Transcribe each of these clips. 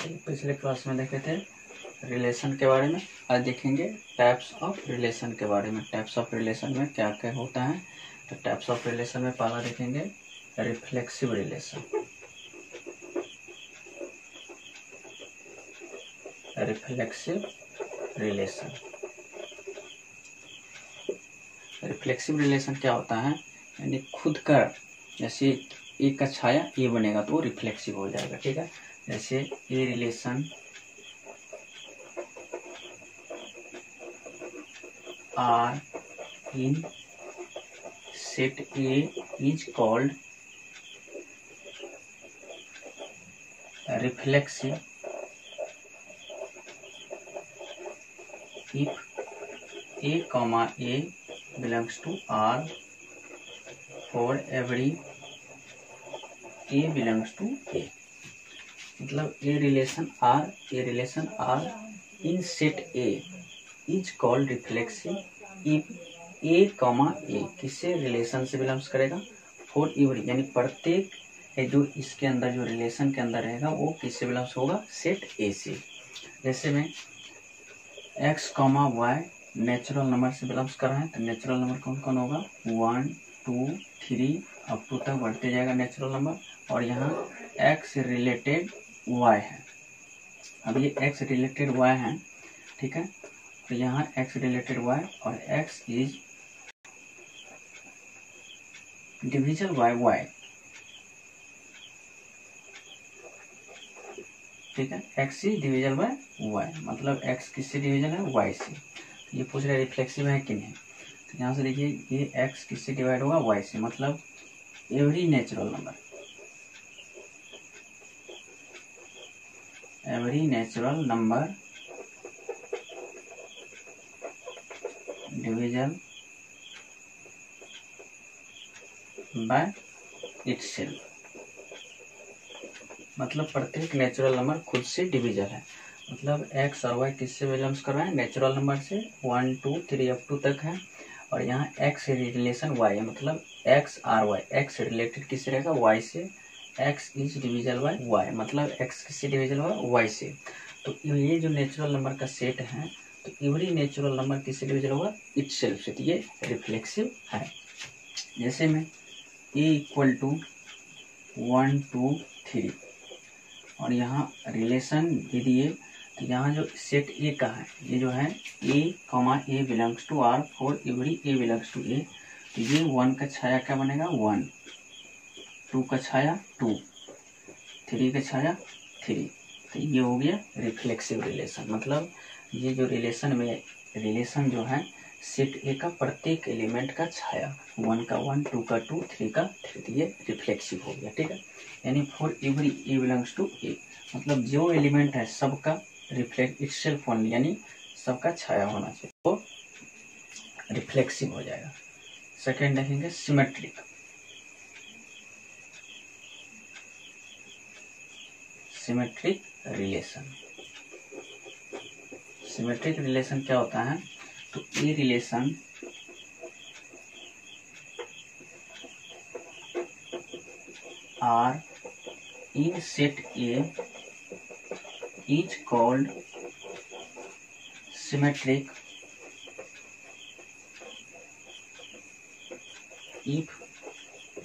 पिछले क्लास में देखे थे रिलेशन के बारे में, आज देखेंगे टाइप्स ऑफ रिलेशन के बारे में। टाइप्स ऑफ रिलेशन में क्या क्या होता है, तो टाइप्स ऑफ रिलेशन में पहला देखेंगे reflexive relation. Reflexive relation, reflexive relation क्या होता है, यानी खुद का, जैसे ए का छाया ए बनेगा तो वो रिफ्लेक्सिव हो जाएगा। ठीक है, जैसे a relation R in set A is called reflexive if a comma a belongs to R for every a belongs to a। मतलब a relation R in set A is called reflexive if a comma a किससे relation से belongs करेगा, for every यानी प्रत्येक जो इसके अंदर जो रिलेशन के अंदर रहेगा वो किससे बिलोंग्स होगा, सेट ए से। जैसे में x comma y natural number से बिलोंग्स कर रहे हैं, तो नेचुरल नंबर कौन कौन होगा, 1 2 3 अप टू तक बढ़ते जाएगा नेचुरल नंबर। और यहाँ x रिलेटेड y है, अब ये x रिलेटेड y है, ठीक है, तो यहाँ x रिलेटेड y और x is divisible by y। ठीक है, x is divisible by y, मतलब x किससे डिविजल है, y से। तो ये पूछ रहा है रिफ्लेक्सिव है कि नहीं, तो यहाँ से देखिए ये x किससे डिवाइड होगा, y से, मतलब every natural number divisible by itself, मतलब प्रत्येक नेचुरल नंबर खुद से डिविजल है। मतलब x और y किससे बिलोंग्स कर रहे हैं, नेचुरल नंबर से 1 2 3 अप टू तक है। और यहाँ x रिलेशन y है, मतलब x और y, x रिलेटेड किससे रहेगा, y से, x is divisible by y, मतलब x किससे डिविजल होगा, y से। तो ये जो नेचुरल नंबर का सेट है, तो एवरी नेचुरल नंबर किससे डिविजल होगा, इटसेल्फ से, तो ये रिफ्लेक्सिव है। जैसे में a इक्वल टू 1 2 3 और यहाँ रिलेशन दे दिए, तो यहाँ जो सेट ए का है, ये जो है a comma a belongs to R for every a belongs to A, तो ये 1 का छाया क्या बनेगा, 1, 2 का छाया 2, 3 का छाया 3, तो ये हो गया रिफ्लेक्सिव रिलेशन। मतलब ये जो रिलेशन जो है सेट ए का प्रत्येक एलिमेंट का छाया, 1 का 1, 2 का 2, 3 का 3, तो ये रिफ्लेक्सिव हो गया। ठीक है, यानी for every a belongs to A, मतलब जो एलिमेंट है सबका रिफ्लेक्ट इटसेल्फ ओनली, यानी सबका छाया होना चाहिए, तो रिफ्लेक्सिव हो जाएगा। सेकेंड देखेंगे symmetric. Symmetric relation, symmetric relation क्या होता है, तो ये relation R in set A is called symmetric if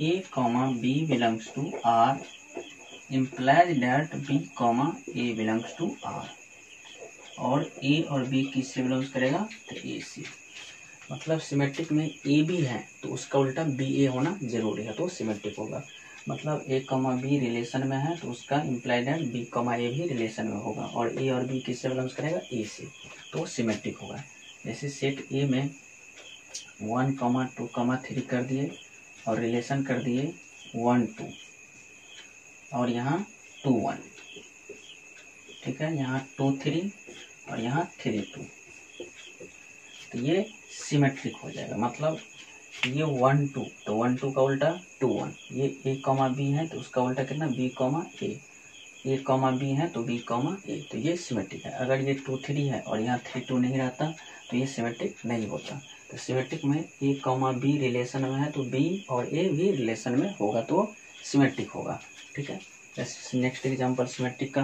a comma b belongs to R implies that b comma a belongs to R, और a और b किससे belongs करेगा, तो a से। मतलब सिमेट्रिक में a भी है तो उसका उल्टा b a होना जरूरी है, तो सिमेट्रिक होगा। मतलब a कॉमा b रिलेशन में है तो उसका इम्प्लाइड है b कॉमा a भी रिलेशन में होगा, और a और b किससे बिलोंग्स करेगा, a से, तो सिमेट्रिक होगा। जैसे सेट a में 1 कॉमा 2 कॉमा 3 कर दिए और रिलेशन कर दिए 1 2 और यहाँ 2 1, ठीक है, यहाँ 2 3 और यहाँ 3 2, तो ये सिमेट्रिक हो जाएगा। मतलब ये 1 2, तो 1 2 का उल्टा 2 1, ये a कॉमा b है तो उसका उल्टा कितना, b comma a comma b है तो b कॉमा a, तो ये सिमेट्रिक है। अगर ये 2 3 है और यहाँ 3 2 नहीं रहता तो ये सिमेट्रिक नहीं होता। तो सिमेट्रिक में a कॉमा b रिलेशन में है तो b और a भी रिलेशन में होगा तो सिमेट्रिक होगा। ठीक है, नेक्स्ट एग्जाम्पल सिमेट्रिक का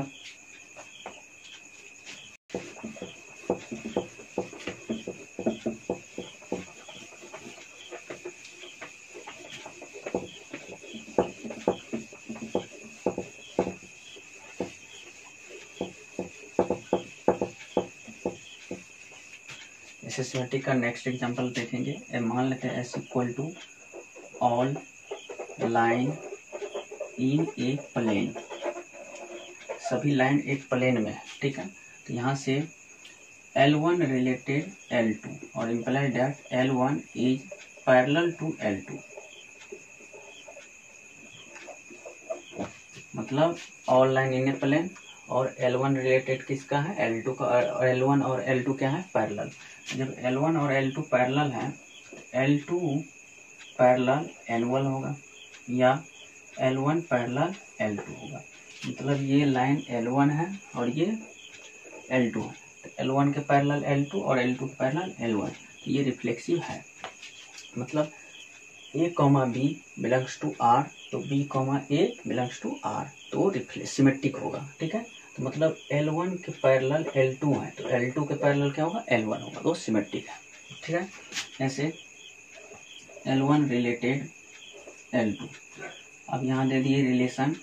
सिमेट्रिक का नेक्स्ट एग्जांपल देखेंगे। मान लेते हैं S equal to all line in a plane, सभी लाइन एक प्लेन में है, ठीक है। तो यहाँ से L1 रिलेटेड L2 और imply that L1 is parallel to L2, मतलब all line in a plane और L1 रिलेटेड किसका है, L2 का, और L1 और L2 क्या है, पैरेलल। जब L1 और L2 पैरेलल है, L2 पैरेलल L1 होगा या L1 पैरेलल L2 होगा। मतलब ये लाइन L1 है और ये L2 है, तो L1 के पैरेलल L2 और L2 के पैरेलल L1, तो ये रिफ्लेक्सिव है। मतलब A, B belongs to R, तो B, A belongs to R, तो सिमेट्रिक होगा, ठीक है। तो मतलब L1 के पैरेलल L2 है, तो L2 के पैरेलल क्या होगा, L1 होगा, तो सिमेट्रिक है, ठीक है। ऐसे L1 रिलेटेड L2, अब यहाँ दे दिए रिलेशन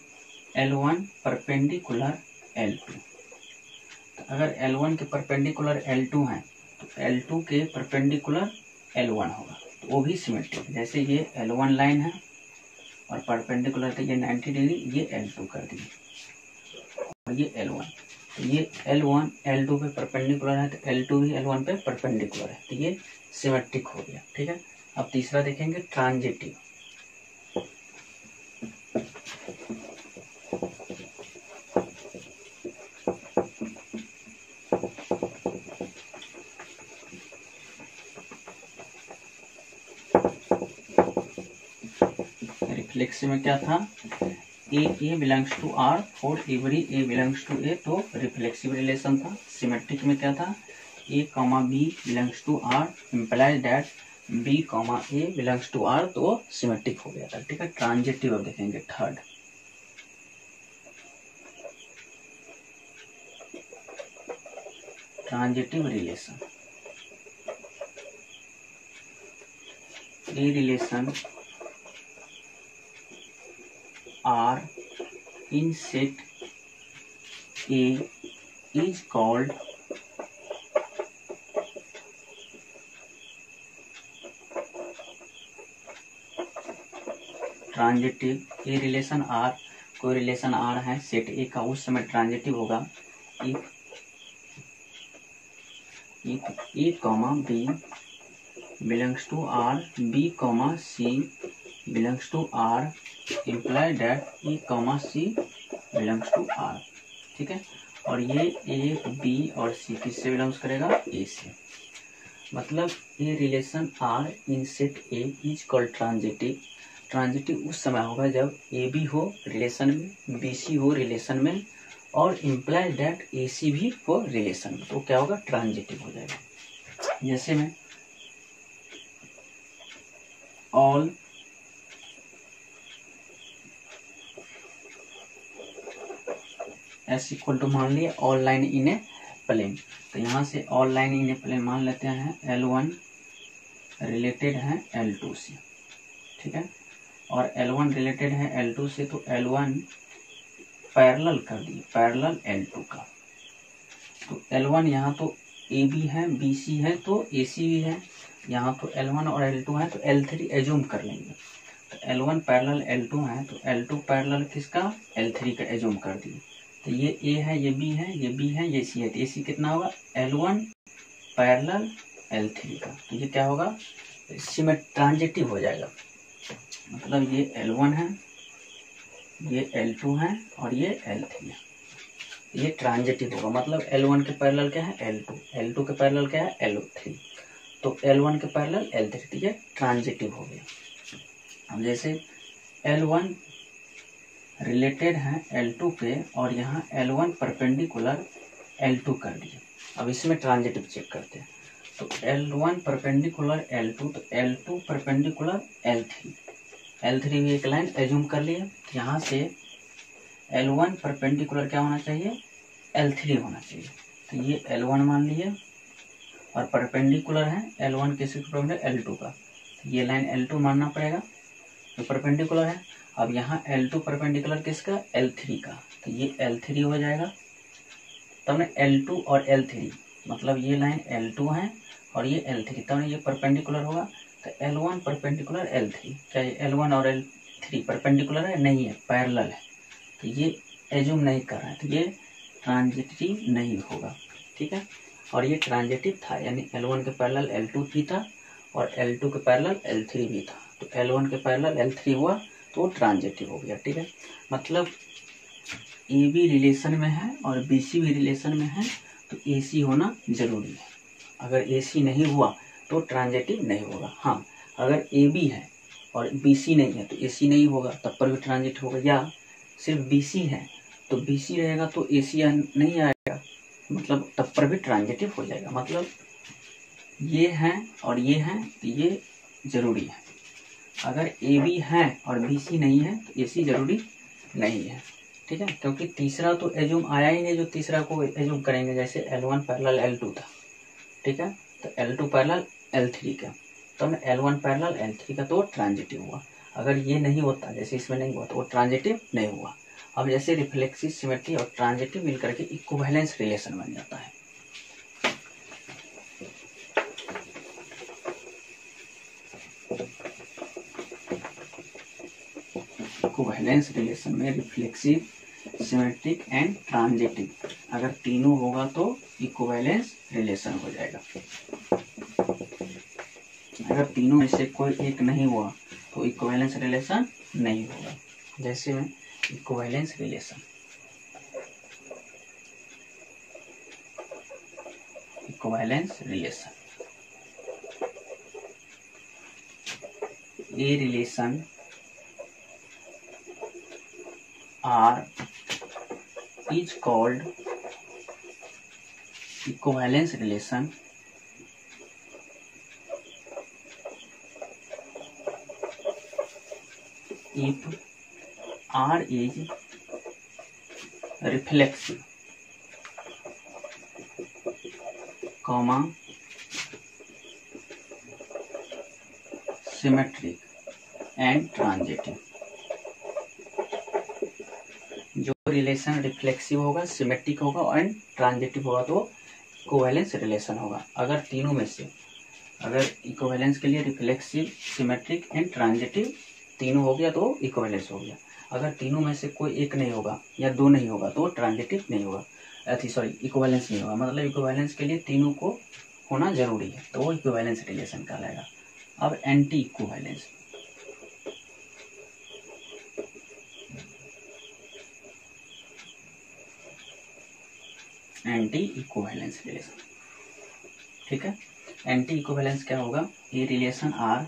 L1 परपेंडिकुलर L2, तो अगर L1 के परपेंडिकुलर L2 है तो L2 के परपेंडिकुलर L1 होगा, तो वो भी सिमेट्रिक। जैसे ये L1 लाइन है और परपेंडिकुलर थे ये 90 डिग्री, ये L2 कर दिए और ये L1, तो ये L1 L2 पे परपेंडिकुलर है, तो L2 भी L1 पे परपेंडिकुलर है, तो ये सिमेट्रिक हो गया, ठीक है। अब तीसरा देखेंगे ट्रांजिटिव। रिफ्लेक्सिव में क्या था, A belongs to R for every A belongs to A, तो रिफ्लेक्सिव रिलेशन था। सिमेट्रिक में क्या था, A, B belongs to R implies that B, A belongs to R, तो सिमेट्रिक हो गया था, ठीक है। ट्रांजिटिव अब देखेंगे third. Transitive relation, A relation R in set A is called transitive. A relation R, कोई रिलेशन R है सेट A का, उस समय ट्रांजिटिव होगा if A, B belongs to R, B, C belongs to R, imply that E, C belongs to R, ठीक है। और ये A, B और C किससे बिलोंग्स करेगा, A से। मतलब ये relation R in set A is called transitive. Transitive उस समय होगा जब ए बी हो रिलेशन में, बी सी हो रिलेशन में और इम्प्लाई दैट ए सी भी हो रिलेशन में, तो क्या होगा, ट्रांजिटिव हो जाएगा। जैसे में ऑल एस इक्वल टू मान लिया all line in a plane, तो यहाँ से all line in a plane मान लेते हैं L1 रिलेटेड है L2 से, ठीक है। और L1 रिलेटेड है L2 से, तो L1 पैरेलल कर दिए, पैरेलल L2 का। तो L1 यहाँ तो AB है, BC है, तो AC भी है। यहाँ तो L1 और L2 है, तो L3 एज्यूम कर लेंगे। तो L1 पैरेलल L2 है, तो L2 पैरेलल किसका, L3 का एज्यूम कर दिए। तो ये A है, ये B है, ये B है, ये C है, तो AC कितना होगा, L1 पैरेलल L3 का। तो ये क्या होगा, इसमें ट्रांजिटिव हो जाएगा। मतलब ये L1 है, ये L2 है और ये L3 है, ये ट्रांजिटिव होगा। मतलब L1 के पैरेलल क्या है, L2, L2 के पैरेलल क्या है, L3, तो L1 के पैरेलल L3, तो ये ट्रांजिटिव हो गया। अब जैसे L1 रिलेटेड है L2 पे और यहाँ L1 परपेंडिकुलर L2 कर दिए। अब इसमें ट्रांजिटिव चेक करते हैं। तो L1 परपेंडिकुलर L2, तो L2 परपेंडिकुलर L3, L3 भी एक लाइन एज्यूम कर लिए। तो यहाँ से L1 परपेंडिकुलर क्या होना चाहिए, L3 होना चाहिए। तो ये L1 मान लिए और परपेंडिकुलर है L1 किसके परपेंडिकुलर L2 का, तो ये लाइन L2 मानना पड़ेगा जो परपेंडिकुलर है। अब यहाँ L2 परपेंडिकुलर किसका, L3 का, तो ये L3 हो जाएगा। तब ना L2 और L3 मतलब ये लाइन L2 है और ये L3, तब ना ये परपेंडिकुलर होगा। तो L1 परपेंडिकुलर L3, क्या ये L1 और L3 परपेंडिकुलर है, नहीं है, पैरेलल है, तो ये एज्यूम नहीं कर रहा है, तो ये ट्रांजिटिव नहीं होगा। ठीक है, और ये ट्रांजिटिव था, यानी L1 के पैरेलल L2 भी था और L2 के पैरेलल L3 भी था, तो L1 के पैरेलल L3 हुआ तो वो ट्रांजिटिव हो गया। ठीक है, मतलब ए बी रिलेशन में है और बी सी भी रिलेशन में है तो ए सी होना जरूरी है। अगर ए सी नहीं हुआ तो ट्रांजिटिव नहीं होगा। हाँ, अगर ए बी है और बी सी नहीं है तो ए सी नहीं होगा, तब पर भी ट्रांजिटिव होगा। या सिर्फ बी सी है तो बी सी रहेगा तो ए सी नहीं आएगा, मतलब तब पर भी ट्रांजिटिव हो जाएगा। मतलब ये है और ये है तो ये जरूरी है। अगर ए बी है और बी सी नहीं है तो ए सी जरूरी नहीं है। ठीक है, क्योंकि तीसरा तो एज्यूम आया ही नहीं, जो तीसरा को एज्यूम करेंगे, जैसे L1 पैरेलल L2 था। ठीक है, तो L2 पैरेलल L3 का, तो हमने L1 पैरेलल L3 का, तो ट्रांजिटिव हुआ। अगर ये नहीं होता, जैसे इसमें नहीं हुआ, तो वो ट्रांजिटिव नहीं हुआ। अब जैसे रिफ्लेक्सिव, सिमेट्री और ट्रांजिटिव मिलकर के इक्विवेलेंस रिलेशन बन जाता है। इक्विवेलेंस रिलेशन में रिफ्लेक्सिव, सिमेट्रिक एंड ट्रांजिटिव, अगर तीनों होगा तो इक्विवेलेंस रिलेशन हो जाएगा। अगर तीनों में से कोई एक नहीं हुआ तो इक्विवेलेंस रिलेशन नहीं होगा। जैसे में equivalence relation, equivalence relation, a relation R is called equivalence relation if R is reflexive, comma symmetric and transitive। जो रिलेशन रिफ्लेक्सिव होगा, सिमेट्रिक होगा एंड ट्रांजिटिव होगा तो इक्विवेलेंस रिलेशन होगा। अगर तीनों में से, अगर इक्विवेलेंस के लिए रिफ्लेक्सिव, सिमेट्रिक एंड ट्रांजिटिव तीनों हो गया तो इक्विवेलेंस हो गया। अगर तीनों में से कोई एक नहीं होगा या दो नहीं होगा तो ट्रांजिटिव नहीं होगा, इक्विवेलेंस नहीं होगा। मतलब इक्विवेलेंस के लिए तीनों को होना जरूरी है, तो वो इक्विवेलेंस रिलेशन कहलाएगा। अब anti equivalence, anti equivalence relation. ठीक है, एंटी इक्विवेलेंस क्या होगा, ये relation R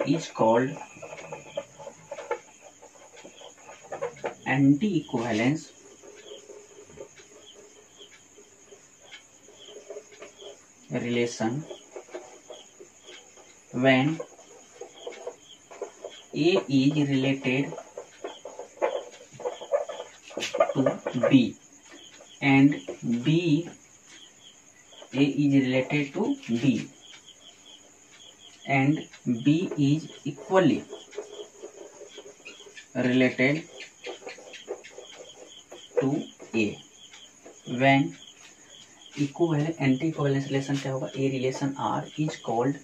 is called anti equivalence relation when A is related to B and A is related to B and B is equally related to A। when equivalent anti equivalence relation क्या होगा, a relation R is called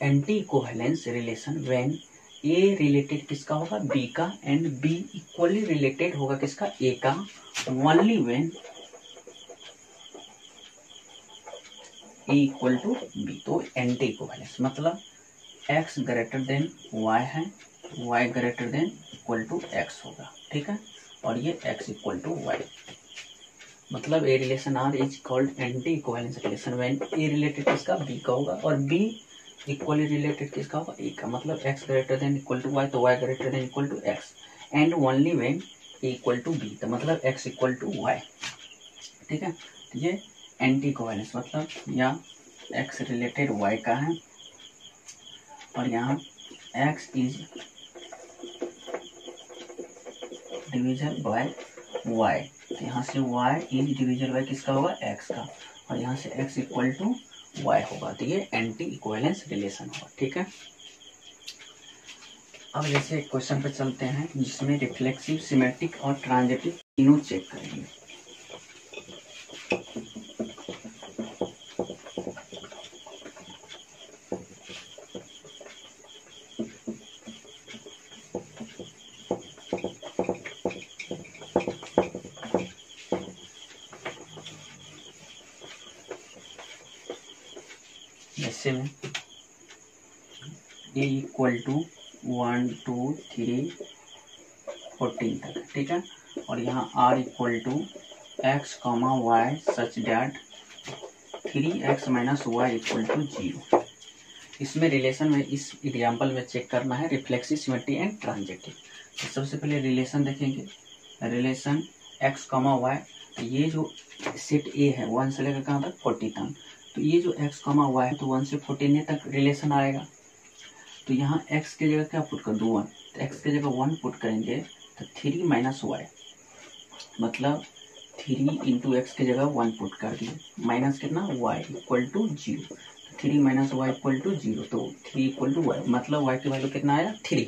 anti equivalence relation when a related किसका होगा, B का, and be equally related होगा किसका, A का, only when A equal to B. तो anti equivalence मतलब x ग्रेटर देन y है, y greater than equal to x होगा। ठीक है, और ये x इक्वल टू y, मतलब a relation R is called anti equivalence relation when a related किसका, बी का होगा, और बी इक्वली रिलेटेड किसका होगा, ए का। मतलब x greater than equal to y, तो y greater than equal to x, and only when A equal to B, तो मतलब x इक्वल टू y। ठीक है, तो ये एंटी इक्विवेलेंस मतलब यहाँ x रिलेटेड y का है और यहाँ x is division bye y, तो यहाँ से y इज डिविजल बाय किसका होगा, x का, और यहाँ से x इक्वल टू y होगा, तो ये एंटी इक्विवेलेंस रिलेशन होगा। ठीक है, अब जैसे क्वेश्चन पे चलते हैं जिसमें रिफ्लेक्सिव, सिमेट्रिक और ट्रांजिटिव तीनों चेक करेंगे। जैसे में a इक्वल टू 1 2 3 14 तक, ठीक है, और यहाँ r equal to x, y such that 3x minus y equal to 0। इसमें रिलेशन में, इस एग्जाम्पल में चेक करना है रिफ्लेक्सिव, सिमेट्रिक एंड ट्रांजिटिव। तो सबसे पहले रिलेशन देखेंगे, रिलेशन x, y, ये जो सेट A है 1 से लेकर कहाँ तक 40 तक, तो ये जो x, y है तो 1 से 14 तक रिलेशन आएगा। तो यहाँ x की जगह क्या पुट कर दो 1, तो x की जगह 1 पुट करेंगे तो 3 माइनस वाई, मतलब 3 इंटू एक्स की जगह 1 पुट कर दिए, माइनस कितना y equal to 0, 3 minus y equal to 0, तो 3 इक्वल टू वाई, मतलब y की वैल्यू कितना आया 3,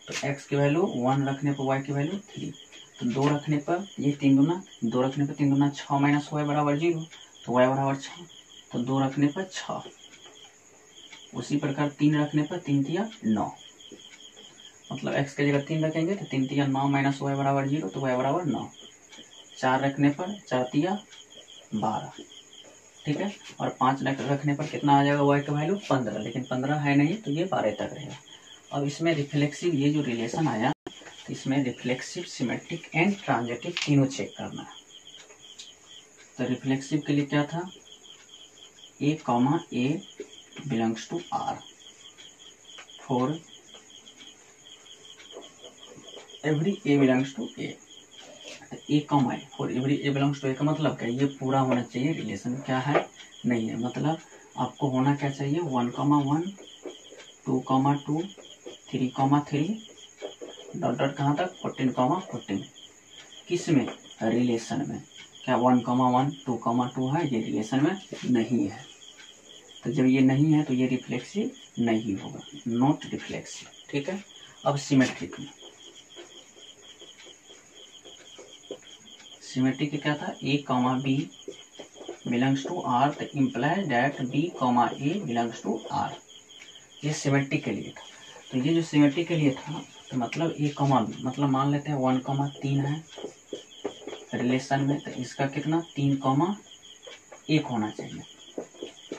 तो x की वैल्यू 1 रखने पर y की वैल्यू 3, तो 2 रखने पर ये 3 दूना 2 रखने पर 3 दूना 6 माइनस वाई बराबर 0, तो y बराबर 6, तो 2 रखने पर 6। उसी प्रकार 3 रखने पर 3 तिया 9, मतलब x की जगह 3 रखेंगे तो 3 तिया 9 माइनस वाई बराबर 0, तो y बराबर 9। 4 रखने पर 4 तिया 12, ठीक है, और 5 रखने पर कितना आ जाएगा y का वैल्यू 15, लेकिन 15 है नहीं तो ये 12 तक रहेगा। अब इसमें रिफ्लेक्सिव, ये जो रिलेशन आया तो इसमें रिफ्लेक्सिव, सिमेट्रिक एंड ट्रांजिटिव तीनों चेक करना है। तो रिफ्लेक्सिव के लिए क्या था, a, belongs to R for every a belongs to A, a comma a for every a belongs to A का मतलब क्या, ये पूरा होना चाहिए, रिलेशन क्या है नहीं है, मतलब आपको होना क्या चाहिए 1, 1 2, 2 3, 3 डॉट डॉट कहाँ तक 14, 14, किस में, रिलेशन में, क्या 1, 1 2, 2 है, ये रिलेशन में नहीं है, तो जब ये नहीं है तो ये रिफ्लेक्सिव नहीं होगा, नॉट रिफ्लेक्सिव। ठीक है, अब सिमेट्रिक में, सिमेट्रिक क्या था, a, b belongs to R, तो imply that b, a belongs to R, ये सिमेट्रिक के लिए था। तो ये जो सिमेट्रिक के लिए था तो मतलब a, b, मतलब मान लेते हैं 1, 3 है रिलेशन में, तो इसका कितना 3, 1 होना चाहिए,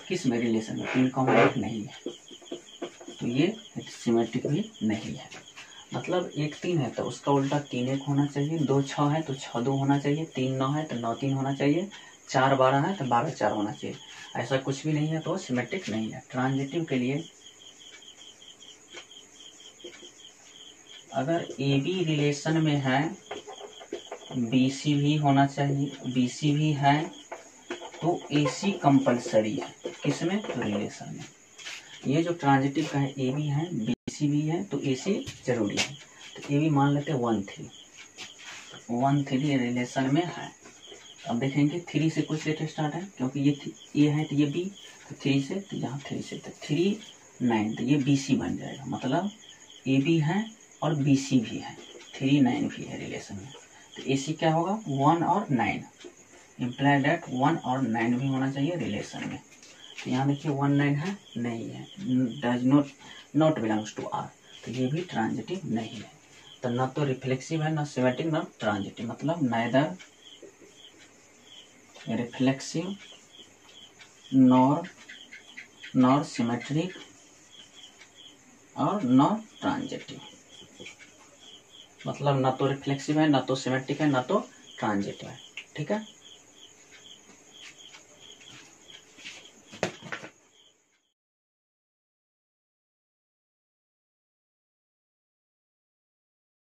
किस में, रिलेशन में 3, 1 नहीं है, तो ये सिमेट्रिक भी नहीं है। मतलब 1, 3 है तो उसका उल्टा 3, 1 होना चाहिए, 2, 6 है तो 6, 2 होना चाहिए, 3, 9 है तो 9, 3 होना चाहिए, 4, 12 है तो 12, 4 होना चाहिए, ऐसा कुछ भी नहीं है तो सिमेट्रिक नहीं है। ट्रांजिटिव के लिए अगर ए बी रिलेशन में है, बी सी भी होना चाहिए, बी सी भी है तो ए सी कंपल्सरी है, किसमें, तो रिलेशन में। ये जो ट्रांजिटिव का है, ए बी है, बी सी भी है तो ए सी जरूरी है, तो ए बी मान लेते हैं 1, 3 रिलेशन में है। अब देखेंगे 3 से कुछ लेटर स्टार्ट है, क्योंकि ये ए है तो ये बी, तो 3 से, तो यहाँ 3 से, तो 3, 9, तो ये बी सी बन जाएगा, मतलब ए बी है और बी सी भी है, 3, 9 भी है रिलेशन में, तो ए सी क्या होगा 1 और 9, इम्प्लाई दैट 1 और 9 भी होना चाहिए रिलेशन में। तो यहाँ देखिए 1, 9 है, नहीं है, does not belongs to R, तो ये भी ट्रांजिटिव नहीं है। तो ना तो रिफ्लेक्सिव है, ना सिमेट्रिक, ना ट्रांजिटिव, मतलब नाइदर रिफ्लेक्सिव नॉर सिमेट्रिक और नॉर ट्रांजिटिव, मतलब ना तो रिफ्लेक्सिव है, ना तो सिमेट्रिक है, ना तो ट्रांजिटिव है। ठीक है।